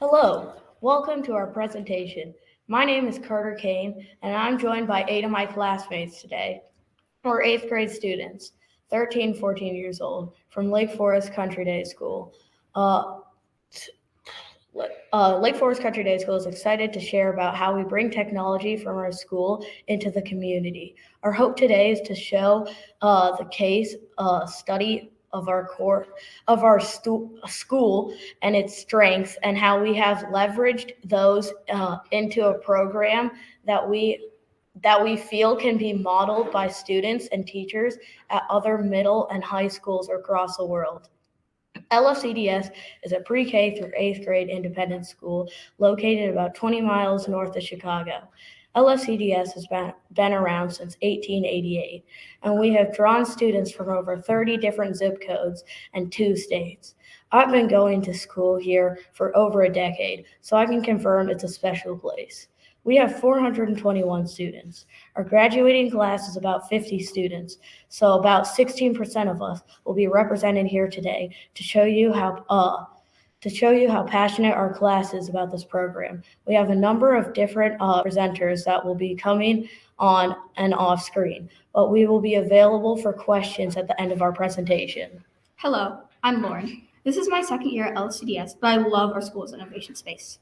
Hello, welcome to our presentation. My name is Carter Kane, and I'm joined by 8 of my classmates today. We're 8th grade students, 13, 14 years old, from Lake Forest Country Day School. Lake Forest Country Day School is excited to share about how we bring technology from our school into the community. Our hope today is to show the case study of school and its strengths, and how we have leveraged those into a program that we feel can be modeled by students and teachers at other middle and high schools across the world. LFCDS is a pre-K through 8th grade independent school located about 20 miles north of Chicago. LFCDS has been around since 1888, and we have drawn students from over 30 different zip codes and 2 states. I've been going to school here for over a decade, so I can confirm it's a special place. We have 421 students. Our graduating class is about 50 students, so about 16% of us will be represented here today to show you how passionate our class is about this program. We have a number of different presenters that will be coming on and off screen, but we will be available for questions at the end of our presentation. Hello, I'm Lauren. This is my second year at LCDS, but I love our school's innovation space.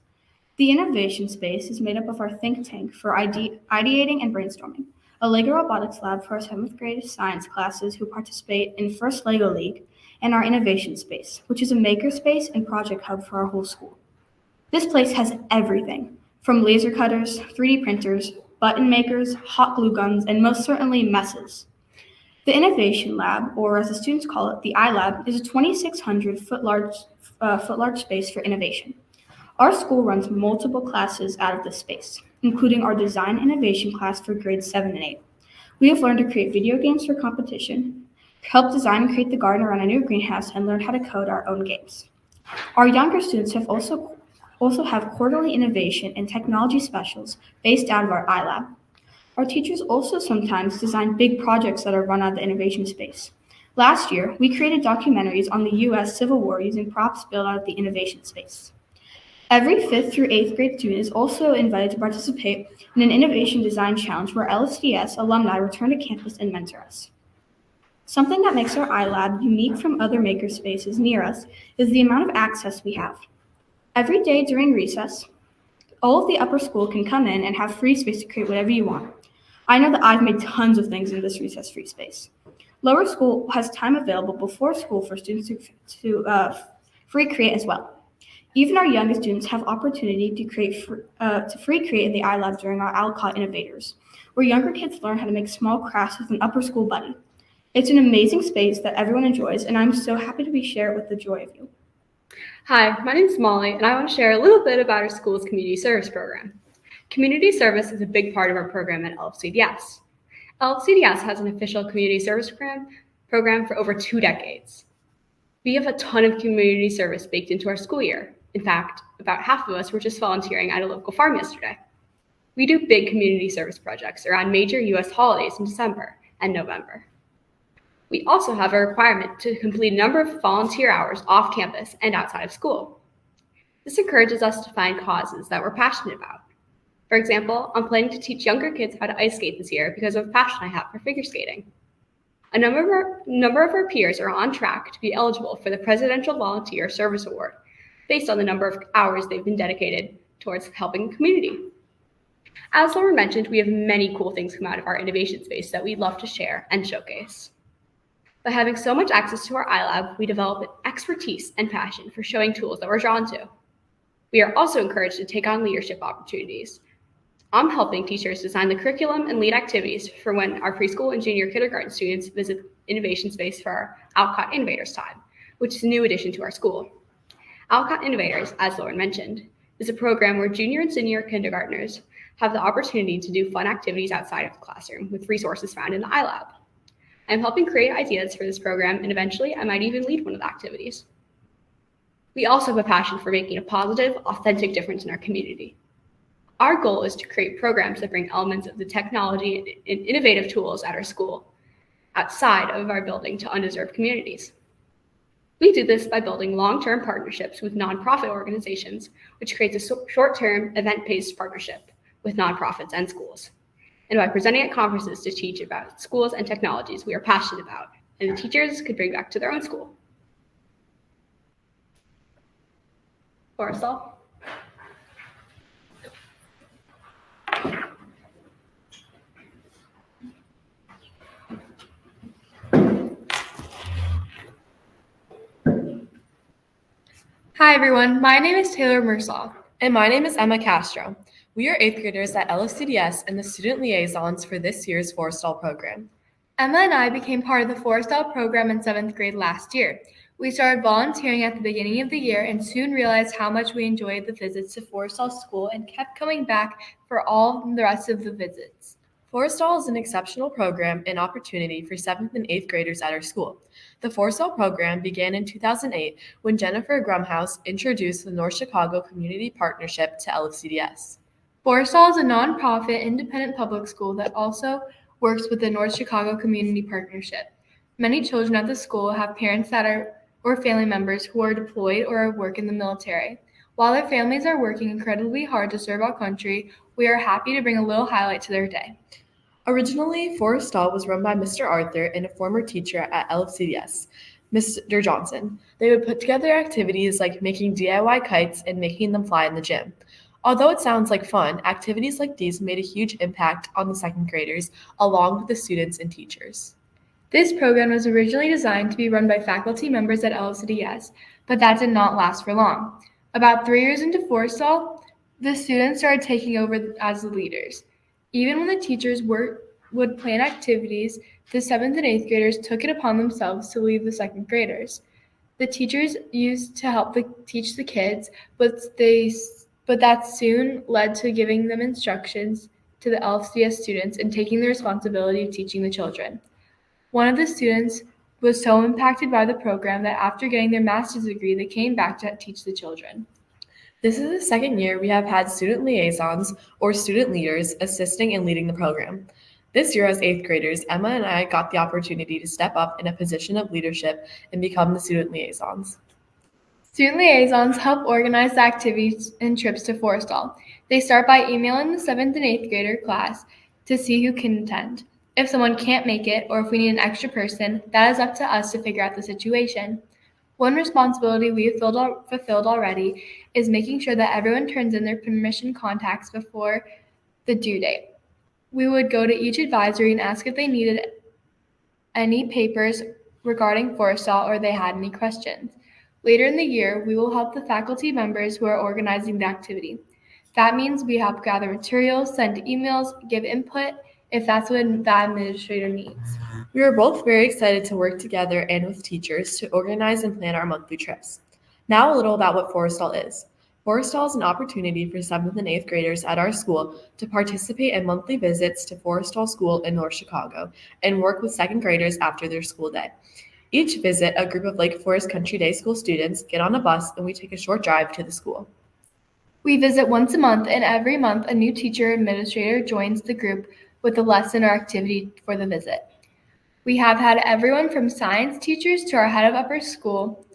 The innovation space is made up of our think tank for ideating and brainstorming, a LEGO robotics lab for our 7th grade science classes who participate in First LEGO League, and our innovation space, which is a makerspace and project hub for our whole school. This place has everything, from laser cutters, 3D printers, button makers, hot glue guns, and most certainly messes. The Innovation Lab, or as the students call it, the iLab, is a 2,600 foot large space for innovation. Our school runs multiple classes out of this space, including our design innovation class for grades 7 and 8. We have learned to create video games for competition, help design and create the garden around a new greenhouse, and learn how to code our own games. Our younger students have also have quarterly innovation and technology specials based out of our iLab. Our teachers also sometimes design big projects that are run out of the innovation space. Last year, we created documentaries on the U.S. Civil War using props built out of the innovation space. Every 5th through 8th grade student is also invited to participate in an innovation design challenge where LSDS alumni return to campus and mentor us. Something that makes our iLab unique from other makerspaces near us is the amount of access we have. Every day during recess, all of the upper school can come in and have free space to create whatever you want. I know that I've made tons of things in this recess free space. Lower school has time available before school for students to free create as well. Even our youngest students have opportunity to free create in the iLab during our Alcott Innovators, where younger kids learn how to make small crafts with an upper school buddy. It's an amazing space that everyone enjoys, and I'm so happy to share it with the joy of you. Hi, my name is Molly, and I want to share a little bit about our school's community service program. Community service is a big part of our program at LFCDS. LFCDS has an official community service program for over 2 decades. We have a ton of community service baked into our school year. In fact, about half of us were just volunteering at a local farm yesterday. We do big community service projects around major U.S. holidays in December and November. We also have a requirement to complete a number of volunteer hours off campus and outside of school. This encourages us to find causes that we're passionate about. For example, I'm planning to teach younger kids how to ice skate this year because of a passion I have for figure skating. A number of our peers are on track to be eligible for the Presidential Volunteer Service Award based on the number of hours they've been dedicated towards helping the community. As Laura mentioned, we have many cool things come out of our innovation space that we'd love to share and showcase. By having so much access to our iLab, we develop an expertise and passion for showing tools that we're drawn to. We are also encouraged to take on leadership opportunities. I'm helping teachers design the curriculum and lead activities for when our preschool and junior kindergarten students visit innovation space for our Alcott Innovators time, which is a new addition to our school. Alcott Innovators, as Lauren mentioned, is a program where junior and senior kindergartners have the opportunity to do fun activities outside of the classroom with resources found in the iLab. I'm helping create ideas for this program, and eventually I might even lead one of the activities. We also have a passion for making a positive, authentic difference in our community. Our goal is to create programs that bring elements of the technology and innovative tools at our school outside of our building to undeserved communities. We do this by building long-term partnerships with nonprofit organizations, which creates a short-term event-based partnership with nonprofits and schools, and by presenting at conferences to teach about schools and technologies we are passionate about, and the teachers could bring back to their own school. Forrestal. Hi everyone, my name is Taylor Mursall. And my name is Emma Castro. We are 8th graders at LFCDS and the student liaisons for this year's Forrestal program. Emma and I became part of the Forrestal program in 7th grade last year. We started volunteering at the beginning of the year and soon realized how much we enjoyed the visits to Forrestal School and kept coming back for all the rest of the visits. Forrestal is an exceptional program and opportunity for 7th and 8th graders at our school. The Forrestal program began in 2008 when Jennifer Grumhouse introduced the North Chicago Community Partnership to LFCDS. Forrestal is a nonprofit independent public school that also works with the North Chicago Community Partnership. Many children at the school have parents that are or family members who are deployed or work in the military. While their families are working incredibly hard to serve our country, we are happy to bring a little highlight to their day. Originally, Forrestal was run by Mr. Arthur and a former teacher at LFCDS, Mr. Johnson. They would put together activities like making DIY kites and making them fly in the gym. Although it sounds like fun, activities like these made a huge impact on the 2nd graders, along with the students and teachers. This program was originally designed to be run by faculty members at LFCDS, but that did not last for long. About 3 years into Forrestal, the students started taking over as the leaders. Even when the teachers would plan activities, the 7th and 8th graders took it upon themselves to lead the 2nd graders. The teachers used to help teach the kids, but that soon led to giving them instructions to the LFCDS students and taking the responsibility of teaching the children. One of the students was so impacted by the program that after getting their master's degree, they came back to teach the children. This is the 2nd year we have had student liaisons or student leaders assisting and leading the program. This year as 8th graders, Emma and I got the opportunity to step up in a position of leadership and become the student liaisons. Student liaisons help organize the activities and trips to Forrestal. They start by emailing the 7th and 8th grader class to see who can attend. If someone can't make it or if we need an extra person, that is up to us to figure out the situation. One responsibility we have fulfilled already is making sure that everyone turns in their permission contacts before the due date. We would go to each advisory and ask if they needed any papers regarding Forrestal or they had any questions. Later in the year, we will help the faculty members who are organizing the activity. That means we help gather materials, send emails, give input, if that's what the administrator needs. We are both very excited to work together and with teachers to organize and plan our monthly trips. Now a little about what Forrestal is. Forrestal is an opportunity for 7th and 8th graders at our school to participate in monthly visits to Forrestal School in North Chicago and work with 2nd graders after their school day. Each visit, a group of Lake Forest Country Day School students get on a bus and we take a short drive to the school. We visit once a month, and every month a new teacher or administrator joins the group with a lesson or activity for the visit. We have had everyone from science teachers to our head of upper school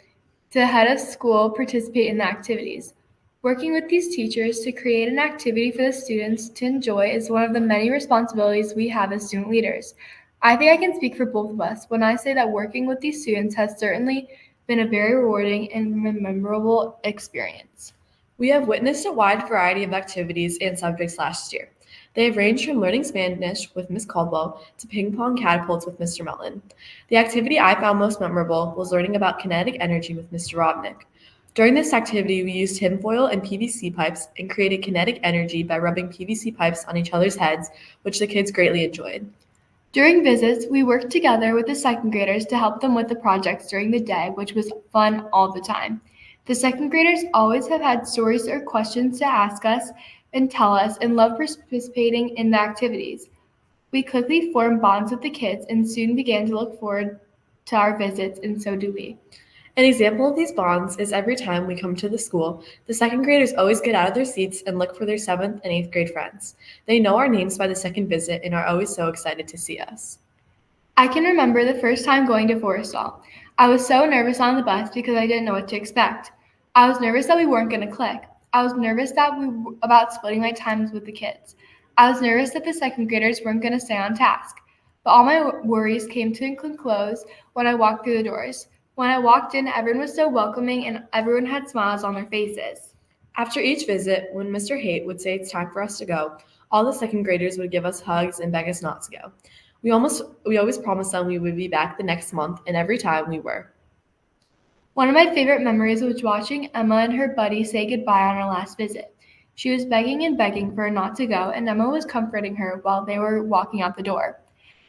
to head of school participate in the activities. Working with these teachers to create an activity for the students to enjoy is one of the many responsibilities we have as student leaders. I think I can speak for both of us when I say that working with these students has certainly been a very rewarding and memorable experience. We have witnessed a wide variety of activities and subjects last year. They have ranged from learning Spanish with Ms. Caldwell to ping pong catapults with Mr. Melton. The activity I found most memorable was learning about kinetic energy with Mr. Robnick. During this activity, we used tinfoil and PVC pipes and created kinetic energy by rubbing PVC pipes on each other's heads, which the kids greatly enjoyed. During visits, we worked together with the 2nd graders to help them with the projects during the day, which was fun all the time. The 2nd graders always have had stories or questions to ask us and tell us and love participating in the activities. We quickly formed bonds with the kids and soon began to look forward to our visits, and so do we. An example of these bonds is every time we come to the school, the 2nd graders always get out of their seats and look for their 7th and 8th grade friends. They know our names by the 2nd visit and are always so excited to see us. I can remember the first time going to Forrestal. I was so nervous on the bus because I didn't know what to expect. I was nervous that we weren't going to click. I was nervous about splitting my times with the kids. I was nervous that the second graders weren't going to stay on task. But all my worries came to a close when I walked through the doors. When I walked in, everyone was so welcoming and everyone had smiles on their faces. After each visit, when Mr. Haight would say it's time for us to go, all the second graders would give us hugs and beg us not to go. We always promised them we would be back the next month, and every time we were. One of my favorite memories was watching Emma and her buddy say goodbye on our last visit. She was begging and begging for her not to go, and Emma was comforting her while they were walking out the door.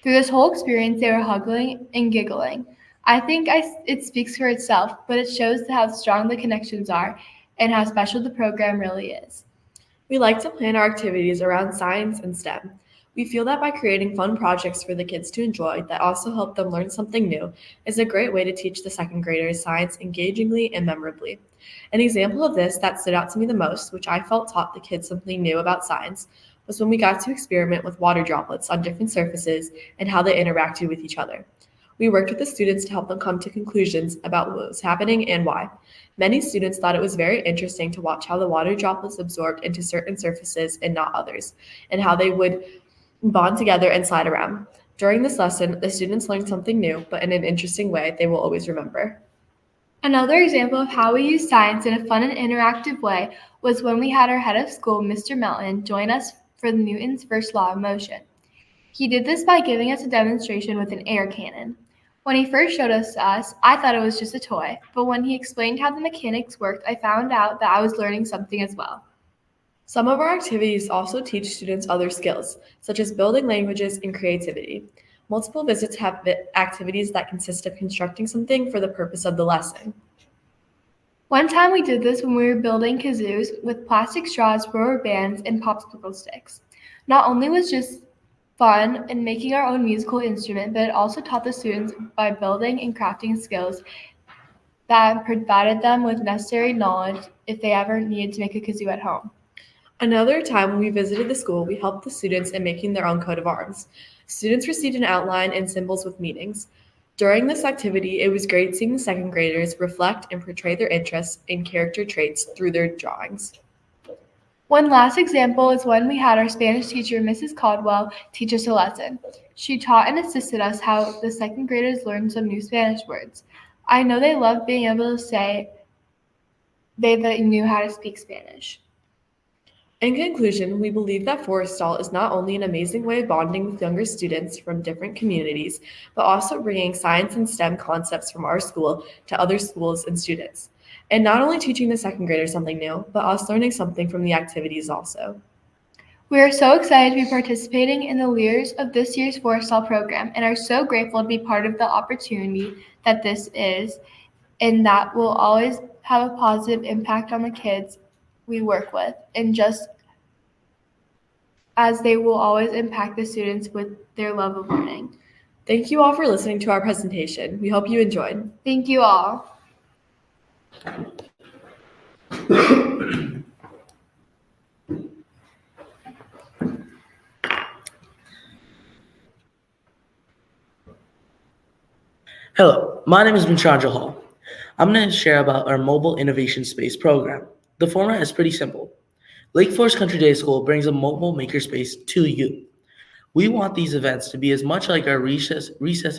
Through this whole experience, they were hugging and giggling. I think it speaks for itself, but it shows how strong the connections are and how special the program really is. We like to plan our activities around science and STEM. We feel that by creating fun projects for the kids to enjoy that also help them learn something new is a great way to teach the second graders science engagingly and memorably. An example of this that stood out to me the most, which I felt taught the kids something new about science, was when we got to experiment with water droplets on different surfaces and how they interacted with each other. We worked with the students to help them come to conclusions about what was happening and why. Many students thought it was very interesting to watch how the water droplets absorbed into certain surfaces and not others, and how they would bond together and slide around. During this lesson, the students learned something new, but in an interesting way they will always remember. Another example of how we use science in a fun and interactive way was when we had our head of school, Mr. Melton, join us for Newton's first law of motion. He did this by giving us a demonstration with an air cannon. When he first showed us to us, I thought it was just a toy, but when he explained how the mechanics worked, I found out that I was learning something as well. Some of our activities also teach students other skills, such as building languages and creativity. Multiple visits have activities that consist of constructing something for the purpose of the lesson. One time we did this when we were building kazoos with plastic straws, rubber bands, and popsicle sticks. Not only was just fun and making our own musical instrument, but it also taught the students by building and crafting skills that provided them with necessary knowledge if they ever needed to make a kazoo at home. Another time when we visited the school, we helped the students in making their own coat of arms. Students received an outline and symbols with meanings. During this activity, it was great seeing the second graders reflect and portray their interests and character traits through their drawings. One last example is when we had our Spanish teacher, Mrs. Caldwell, teach us a lesson. She taught and assisted us how the second graders learned some new Spanish words. I know they loved being able to say they knew how to speak Spanish. In conclusion, we believe that Forrestal is not only an amazing way of bonding with younger students from different communities, but also bringing science and STEM concepts from our school to other schools and students. And not only teaching the second graders something new, but us learning something from the activities also. We are so excited to be participating in the leaders of this year's Forrestal program and are so grateful to be part of the opportunity that this is, and that will always have a positive impact on the kids we work with, and just as they will always impact the students with their love of learning. Thank you all for listening to our presentation. We hope you enjoyed. Thank you all. Hello, my name is Minchandra Hall. I'm going to share about our Mobile Innovation Space program. The format is pretty simple. Lake Forest Country Day School brings a mobile makerspace to you. We want these events to be as much like our recess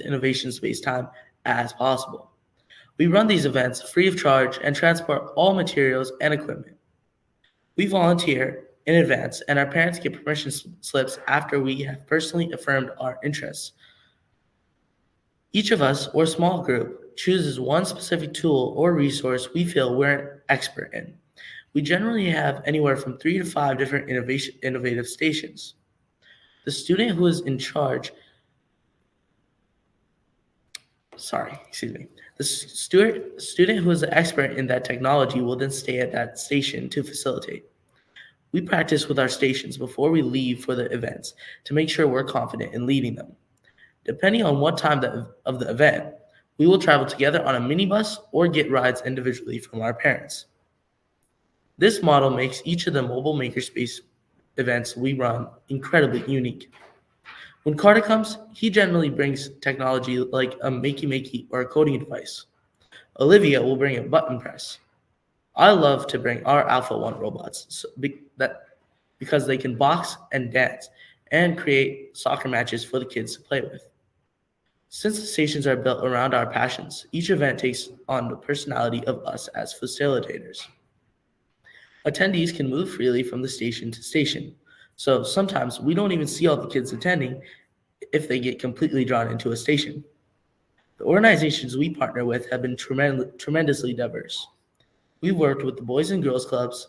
innovation space time as possible. We run these events free of charge and transport all materials and equipment. We volunteer in advance, and our parents get permission slips after we have personally affirmed our interests. Each of us, or small group, chooses one specific tool or resource we feel we're an expert in. We generally have anywhere from 3 to 5 different innovative stations. The student who is in charge, the student who is the expert in that technology will then stay at that station to facilitate. We practice with our stations before we leave for the events to make sure we're confident in leading them. Depending on what time of the event, we will travel together on a minibus or get rides individually from our parents. This model makes each of the mobile makerspace events we run incredibly unique. When Carter comes, he generally brings technology like a makey or a coding device. Olivia will bring a button press. I love to bring our Alpha 1 robots because they can box and dance and create soccer matches for the kids to play with. Since the stations are built around our passions, each event takes on the personality of us as facilitators. Attendees can move freely from the station to station, so sometimes we don't even see all the kids attending if they get completely drawn into a station. The organizations we partner with have been tremendously diverse. We've worked with the Boys and Girls Clubs,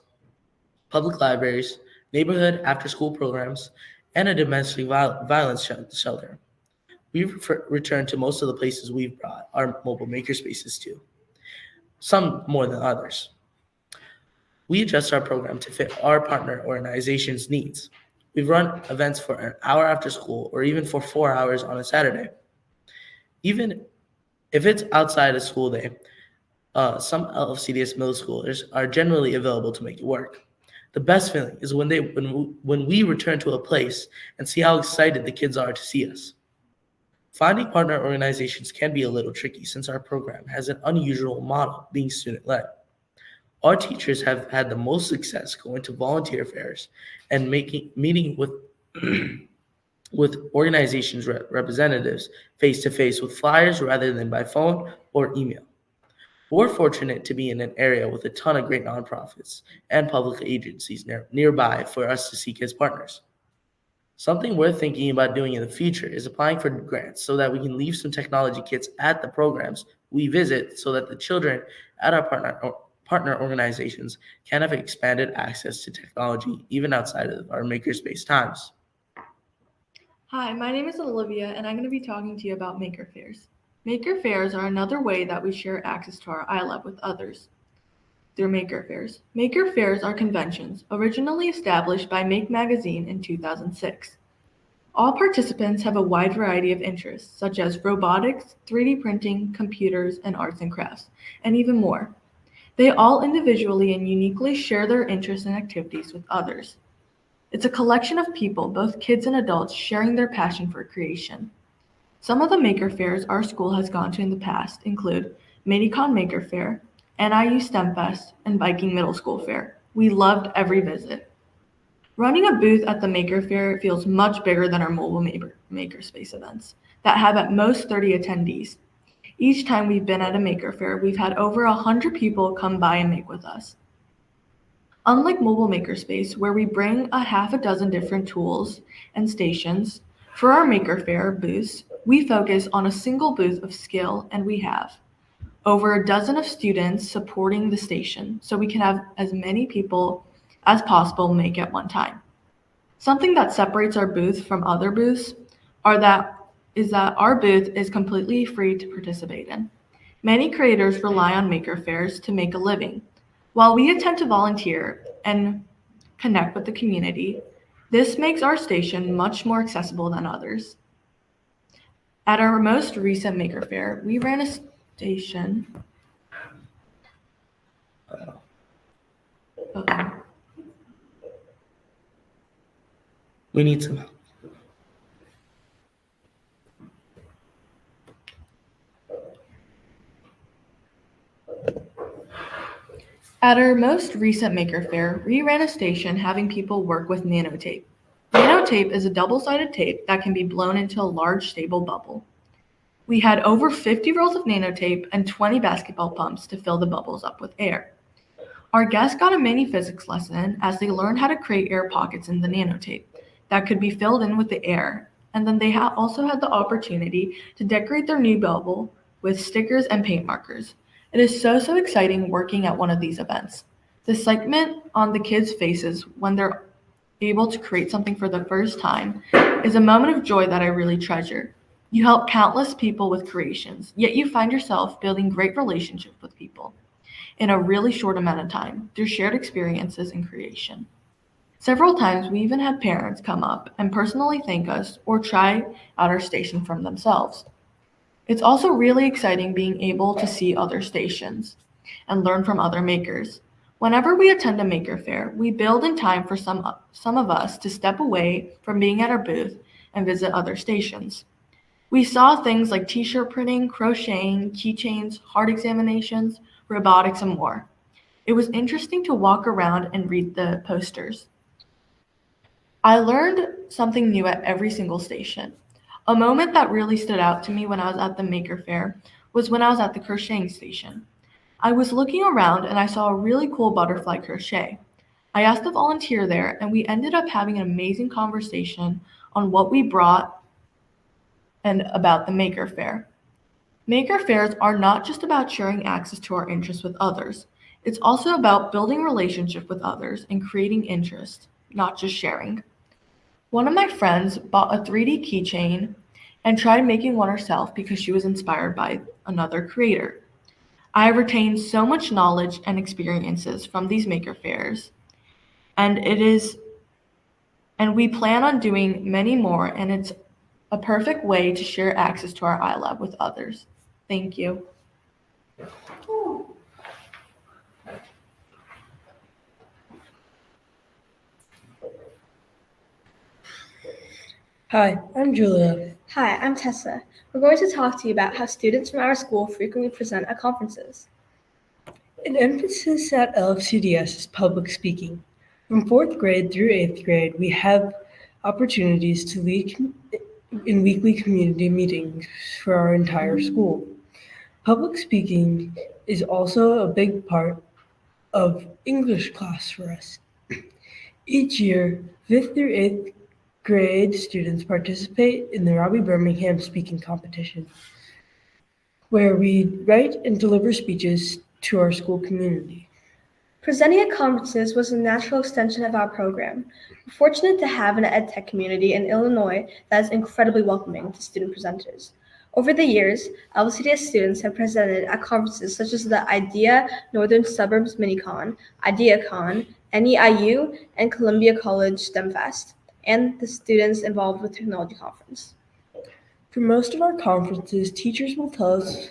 public libraries, neighborhood after-school programs, and a domestic violence shelter. We've returned to most of the places we've brought our mobile makerspaces to, some more than others. We adjust our program to fit our partner organization's needs. We've run events for an hour after school or even for 4 hours on a Saturday. Even if it's outside a school day, some LFCDS middle schoolers are generally available to make it work. The best feeling is when we return to a place and see how excited the kids are to see us. Finding partner organizations can be a little tricky since our program has an unusual model being student-led. Our teachers have had the most success going to volunteer fairs and meeting with with organizations representatives face-to-face with flyers rather than by phone or email. We're fortunate to be in an area with a ton of great nonprofits and public agencies nearby for us to seek as partners. Something we're thinking about doing in the future is applying for grants so that we can leave some technology kits at the programs we visit so that the children at our partner organizations can have expanded access to technology even outside of our makerspace times. Hi, my name is Olivia, and I'm going to be talking to you about maker fairs. Maker fairs are another way that we share access to our iLab with others through maker fairs. Maker fairs are conventions originally established by Make Magazine in 2006. All participants have a wide variety of interests, such as robotics, 3D printing, computers, and arts and crafts, and even more. They all individually and uniquely share their interests and activities with others. It's a collection of people, both kids and adults, sharing their passion for creation. Some of the maker fairs our school has gone to in the past include Minicon Maker Fair, NIU STEM Fest, and Viking Middle School Fair. We loved every visit. Running a booth at the Maker Fair feels much bigger than our mobile makerspace events that have at most 30 attendees. Each time we've been at a Maker Fair, we've had over 100 people come by and make with us. Unlike Mobile Makerspace, where we bring a half a dozen different tools and stations, for our Maker Fair booths, we focus on a single booth of skill, and we have over a dozen of students supporting the station, so we can have as many people as possible make at one time. Something that separates our booth from other booths is that our booth is completely free to participate in. Many creators rely on maker fairs to make a living. While we attempt to volunteer and connect with the community, this makes our station much more accessible than others. At our most recent maker fair, we ran a station. We need some help. At our most recent maker fair, we ran a station having people work with nanotape. Nanotape is a double-sided tape that can be blown into a large stable bubble. We had over 50 rolls of nanotape and 20 basketball pumps to fill the bubbles up with air. Our guests got a mini physics lesson as they learned how to create air pockets in the nanotape that could be filled in with the air, and then they also had the opportunity to decorate their new bubble with stickers and paint markers. It is so exciting working at one of these events. The excitement on the kids' faces when they're able to create something for the first time is a moment of joy that I really treasure. You help countless people with creations, yet you find yourself building great relationships with people in a really short amount of time through shared experiences and creation. Several times we even had parents come up and personally thank us or try out our station from themselves. It's also really exciting being able to see other stations and learn from other makers. Whenever we attend a maker fair, we build in time for some of us to step away from being at our booth and visit other stations. We saw things like t-shirt printing, crocheting, keychains, heart examinations, robotics, and more. It was interesting to walk around and read the posters. I learned something new at every single station. A moment that really stood out to me when I was at the Maker Fair was when I was at the crocheting station. I was looking around and I saw a really cool butterfly crochet. I asked a volunteer there, and we ended up having an amazing conversation on what we brought and about the Maker Fair. Maker Fairs are not just about sharing access to our interests with others. It's also about building relationship with others and creating interest, not just sharing. One of my friends bought a 3D keychain and tried making one herself because she was inspired by another creator. I have retained so much knowledge and experiences from these maker fairs, and we plan on doing many more, and it's a perfect way to share access to our iLab with others. Thank you. Hi, I'm Julia. Hi, I'm Tessa. We're going to talk to you about how students from our school frequently present at conferences. An emphasis at LFCDS is public speaking. From 4th grade through 8th grade, we have opportunities to lead in weekly community meetings for our entire school. Public speaking is also a big part of English class for us. Each year, 5th through 8th grade students participate in the Robbie Birmingham speaking competition, where we write and deliver speeches to our school community. Presenting at conferences was a natural extension of our program. We're fortunate to have an EdTech community in Illinois that is incredibly welcoming to student presenters. Over the years, LCDS students have presented at conferences such as the IDEA Northern Suburbs MiniCon, IdeaCon, NEIU, and Columbia College STEMFest, and the students involved with Technology Conference. For most of our conferences, teachers will tell us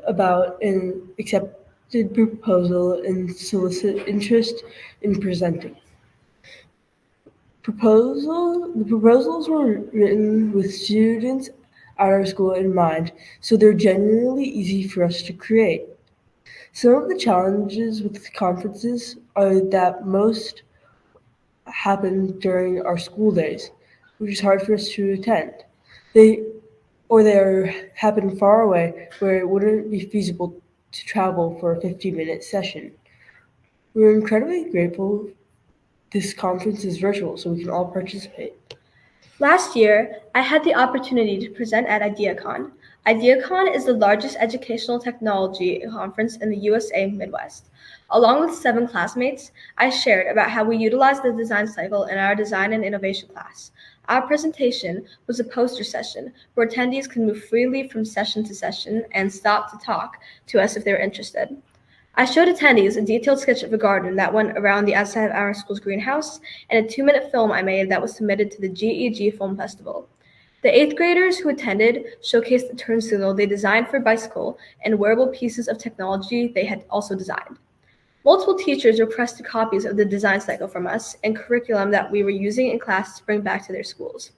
about an accepted proposal and solicit interest in presenting. The proposals were written with students at our school in mind, so they're generally easy for us to create. Some of the challenges with conferences are that most happen during our school days, which is hard for us to attend. They happen far away where it wouldn't be feasible to travel for a 50-minute session. We're incredibly grateful this conference is virtual so we can all participate. Last year, I had the opportunity to present at IdeaCon. IdeaCon is the largest educational technology conference in the USA Midwest. Along with 7 classmates, I shared about how we utilize the design cycle in our design and innovation class. Our presentation was a poster session where attendees could move freely from session to session and stop to talk to us if they were interested. I showed attendees a detailed sketch of a garden that went around the outside of our school's greenhouse and a 2-minute film I made that was submitted to the GEG Film Festival. The 8th graders who attended showcased the turn signal they designed for a bicycle and wearable pieces of technology they had also designed. Multiple teachers requested copies of the design cycle from us and curriculum that we were using in class to bring back to their schools.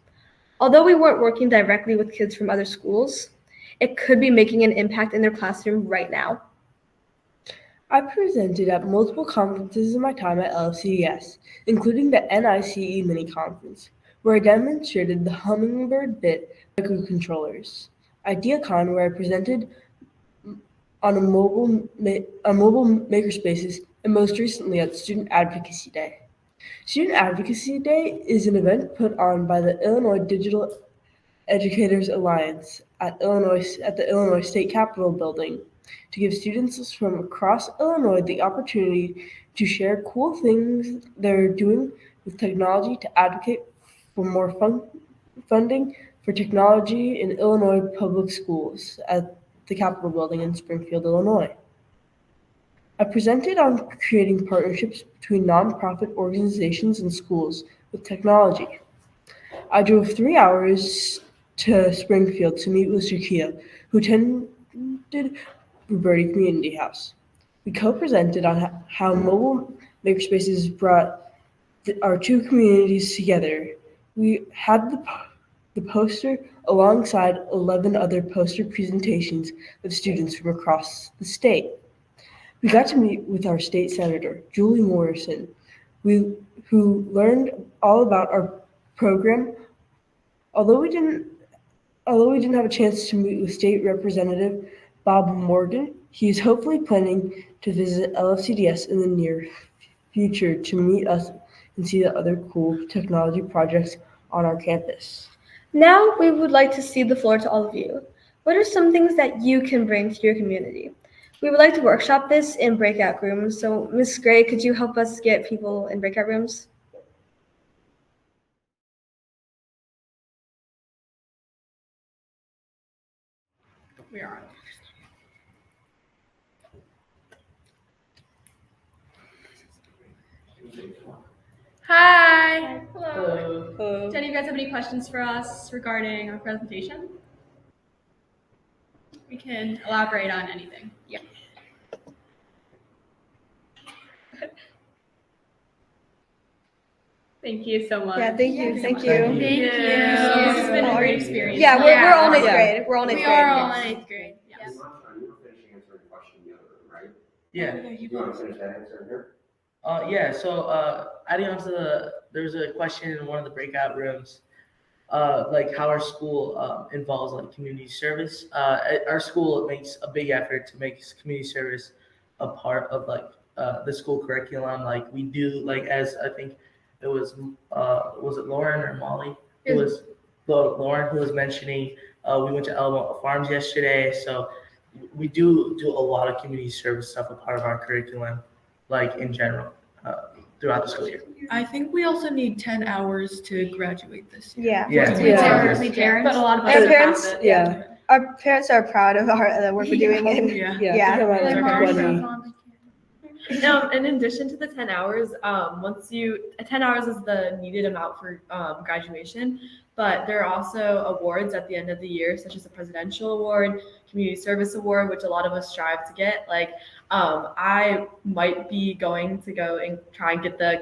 Although we weren't working directly with kids from other schools, it could be making an impact in their classroom right now. I presented at multiple conferences in my time at LFCDS, including the NICE mini conference, where I demonstrated the Hummingbird Bit microcontrollers, IdeaCon, where I presented on a Mobile Makerspaces, and most recently at Student Advocacy Day. Student Advocacy Day is an event put on by the Illinois Digital Educators Alliance at the Illinois State Capitol building to give students from across Illinois the opportunity to share cool things they're doing with technology to advocate for more funding for technology in Illinois public schools at the Capitol building in Springfield, Illinois. I presented on creating partnerships between nonprofit organizations and schools with technology. I drove 3 hours to Springfield to meet with Shakia, who attended Roberti Community House. We co-presented on how Mobile Makerspaces brought our two communities together. We had the poster alongside 11 other poster presentations of students from across the state. We got to meet with our state senator, Julie Morrison, who learned all about our program. Although we didn't have a chance to meet with State Representative Bob Morgan, he is hopefully planning to visit LFCDS in the near future to meet us and see the other cool technology projects on our campus. Now we would like to cede the floor to all of you. What are some things that you can bring to your community? We would like to workshop this in breakout rooms. So Ms. Gray, could you help us get people in breakout rooms? We are on. Hi. Hello. Do any of you guys have any questions for us regarding our presentation? We can elaborate on anything. Yeah. Thank you so much. Yeah, thank you. Thank you. Thank you. This has been a great experience. Yeah, we're all in 8th grade. We're all in 8th We grade. are all in 8th grade. Yes. You were finishing answering a question in the other room, right? Yeah. You want to finish that answer here? Yeah. So adding on to there's a question in one of the breakout rooms, like how our school involves like community service. At our school, it makes a big effort to make community service a part of like the school curriculum. Like we do, like as I think it was it Lauren or Molly? It was Lauren who was mentioning. We went to Alamo Farms yesterday, so we do a lot of community service stuff, a part of our curriculum, like in general, throughout the school year. I think we also need 10 hours to graduate this year. Yeah. But a lot of us Our have parents, passed it. Yeah. our parents are proud of the work we're doing. And Yeah. Yeah. I think I might like 20. In addition to the 10 hours, 10 hours is the needed amount for graduation, but there are also awards at the end of the year, such as the Presidential Award, Community Service Award, which a lot of us strive to get. Like, I might be going to go and try and get the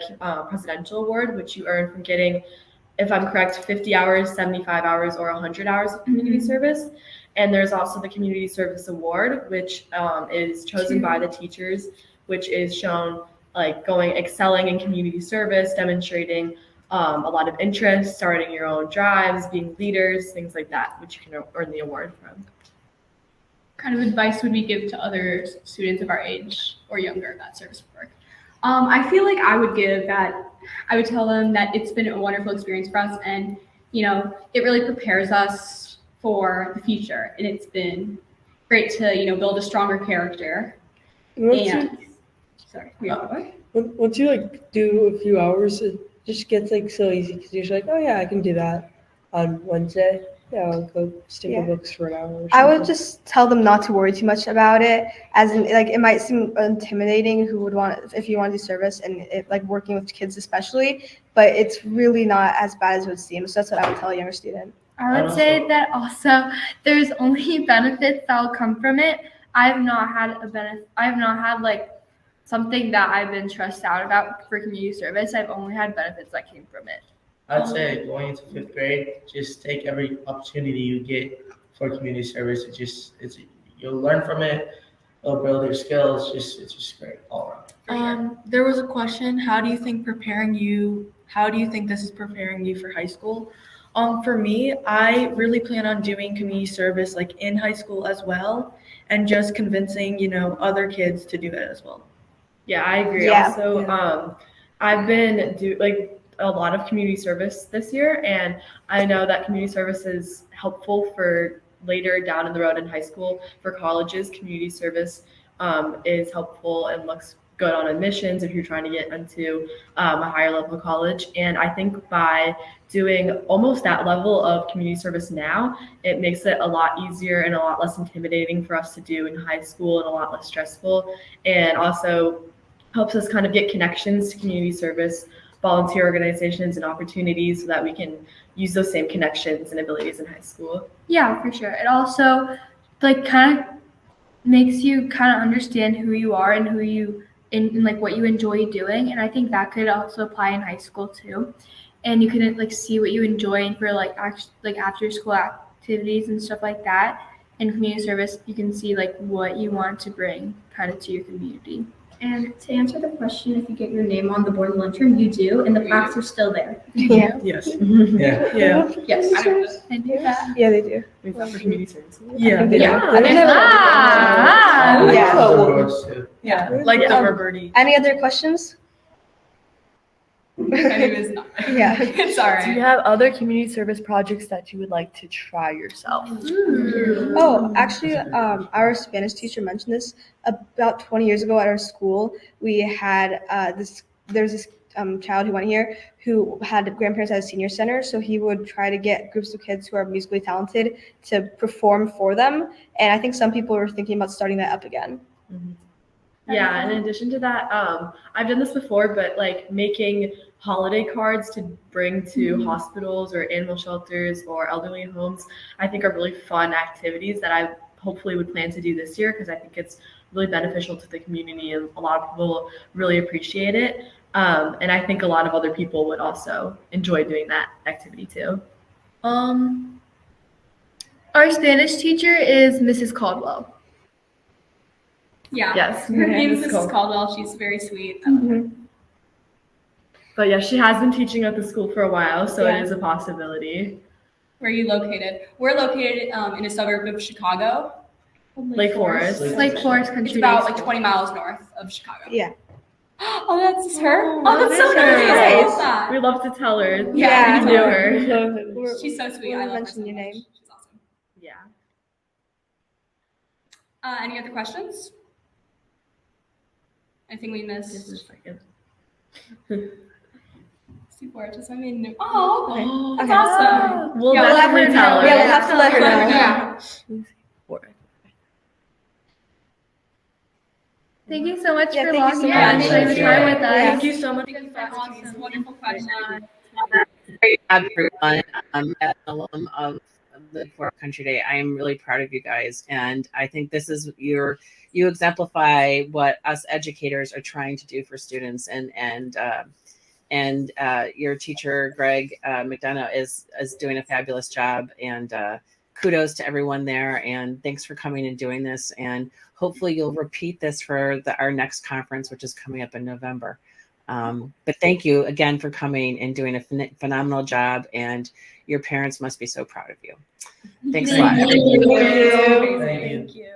Presidential Award, which you earn from getting, if I'm correct, 50 hours, 75 hours, or 100 hours of community service. And there's also the Community Service Award, which is chosen by the teachers, which is shown like excelling in community service, demonstrating a lot of interest, starting your own drives, being leaders, things like that, which you can earn the award from. What kind of advice would we give to other students of our age or younger about service work? I feel like I would tell them that it's been a wonderful experience for us, and it really prepares us for the future, and it's been great to build a stronger character. Once you like do a few hours, it just gets like so easy because you're just like, oh yeah, I can do that on Wednesday. Yeah, I'll go stick with books for an hour. Or I would something. just tell them not to worry too much about it, as in like it might seem intimidating if you want to do service and like working with kids especially, but it's really not as bad as it would seem. So that's what I would tell a younger student. I would say that also there's only benefits that will come from it. I have not had like something that I've been stressed out about for community service. I've only had benefits that came from it. I'd say going into 5th grade, just take every opportunity you get for community service. You'll learn from it. It'll build your skills. It's just great all around. There was a question. How do you think this is preparing you for high school? For me, I really plan on doing community service like in high school as well, and just convincing, other kids to do it as well. Yeah, I agree. Yeah. Also, I've been a lot of community service this year, and I know that community service is helpful for later down in the road in high school. For colleges, community service is helpful and looks good on admissions if you're trying to get into a higher level college. And I think by doing almost that level of community service now, it makes it a lot easier and a lot less intimidating for us to do in high school and a lot less stressful, and also helps us kind of get connections to community service, volunteer organizations, and opportunities so that we can use those same connections and abilities in high school. Yeah, for sure. It also kind of makes you kind of understand who you are and and like what you enjoy doing. And I think that could also apply in high school too. and you can like see what you enjoy, and for like after school activities and stuff like that. In community service, you can see like what you want to bring kind of to your community. And to answer the question, if you get your name on the board in the lunchroom, you do, and the plaques are still there. Yeah. Yes. Yeah. Yes. I do that. Yeah, they do. Is that for community services? Yeah. Yeah. Like the Roberti. Any other questions? My name is not. Yeah. It's all Do you right. have other community service projects that you would like to try yourself? Oh, actually, our Spanish teacher mentioned this. About 20 years ago at our school, we had there was this child who went here who had grandparents at a senior center, so he would try to get groups of kids who are musically talented to perform for them. And I think some people were thinking about starting that up again. Yeah, and in addition to that, I've done this before, but like making holiday cards to bring to hospitals or animal shelters or elderly homes, I think are really fun activities that I hopefully would plan to do this year, because I think it's really beneficial to the community and a lot of people really appreciate it. And I think a lot of other people would also enjoy doing that activity too. Our Spanish teacher is Mrs. Caldwell. Yeah. Yes. Her name is Mrs. Mrs. Caldwell. She's very sweet. But yeah, she has been teaching at the school for a while, so Yeah. it is a possibility. Where are you located? We're located in a suburb of Chicago. Lake Forest. Lake Forest Country It's about Day like School. 20 miles north of Chicago. Yeah. Oh, that's her? Oh, that's so That's nice. her. I love that. We love to tell her. Yeah. We knew her. She's so sweet. We'll I love her mention so your much. name. She's awesome. Yeah. Any other questions? Anything we Just a missed? second. Sephora just I mean new. Oh, Okay. that's Okay. awesome. We'll Yeah, we'll definitely let her tell know. her. Yeah, we'll have to let her know. Yeah. Thank you so much Yeah, for thank you so logging in much. and sharing the time with us. Thank you so much. Thank you for asking these wonderful questions. Great job, everyone. As an alum of the Forest Country Day, I am really proud of you guys, and I think this is you exemplify what us educators are trying to do for students, and your teacher Greg McDonough is doing a fabulous job, and kudos to everyone there, and thanks for coming and doing this, and hopefully you'll repeat this for our next conference, which is coming up in November. But thank you again for coming and doing a phenomenal job, and your parents must be so proud of you. Thanks a lot. Thank you. Thank you. Thank you.